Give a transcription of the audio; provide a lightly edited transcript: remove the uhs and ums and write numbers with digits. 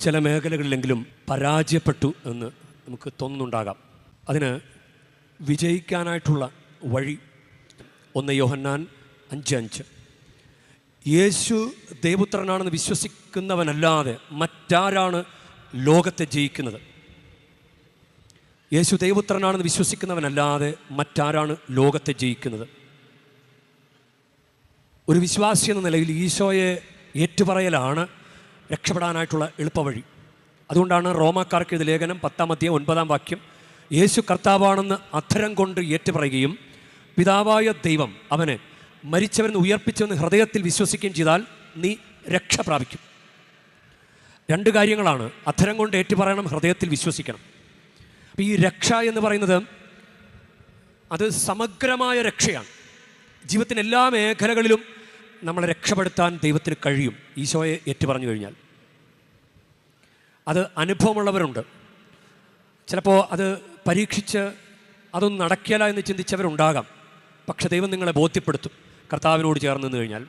ചില മേഖലകളിലെങ്കിലും പരാജയപ്പെട്ടു എന്ന് നമുക്ക് തോന്നുന്നുണ്ടാകാം. അതിന് വിജയിക്കാനായിട്ടുള്ള വഴി 1 യോഹന്നാൻ 5:5 യേശു ദൈവപുത്രനാണെന്ന് വിശ്വസിക്കുന്നവനല്ലാതെ മറ്റാരാണ് ലോകത്തെ ജയിക്കുന്നത്? യേശു ദൈവപുത്രനാണെന്ന് വിശ്വസിക്കുന്നവനല്ലാതെ മറ്റാരാണ് ലോകത്തെ ജയിക്കുന്നത്? ഒരു വിശ്വാസി എന്ന നിലയിൽ ഈശോയെ ഏറ്റുപറയലാണ് രക്ഷപ്പെടാനായിട്ടുള്ള എളുപ്പവഴി. അതുകൊണ്ടാണ് റോമാക്കാർക്ക് എഴുതിയ ലേഖനം 10-9 യേശു കർത്താവാണെന്ന് അധരം കൊണ്ട് ഏറ്റുപറയുകയും പിതാവായ ദൈവം അവനെ മരിച്ചവരെന്ന് ഉയർപ്പിച്ചെന്ന് ഹൃദയത്തിൽ വിശ്വസിക്കുകയും ചെയ്താൽ നീ രക്ഷ പ്രാപിക്കും. 2 കാര്യങ്ങളാണ്: അധരം കൊണ്ട് ഏറ്റുപറയണം, ഹൃദയത്തിൽ വിശ്വസിക്കണം. അപ്പോൾ ഈ രക്ഷ എന്ന് പറയുന്നത് അത് സമഗ്രമായ രക്ഷയാണ്. ജീവിതത്തിൻ്റെ എല്ലാ മേഖലകളിലും നമ്മളെ രക്ഷപ്പെടുത്താൻ ദൈവത്തിന് കഴിയും ഈശോയെ ഏറ്റുപറഞ്ഞു കഴിഞ്ഞാൽ. അത് അനുഭവമുള്ളവരുണ്ട്. ചിലപ്പോൾ അത് പരീക്ഷിച്ച് അതൊന്നും നടക്കില്ല എന്ന് ചിന്തിച്ചവരുണ്ടാകാം. പക്ഷെ ദൈവം നിങ്ങളെ ബോധ്യപ്പെടുത്തും കർത്താവിനോട് ചേർന്ന് നിന്ന് കഴിഞ്ഞാൽ.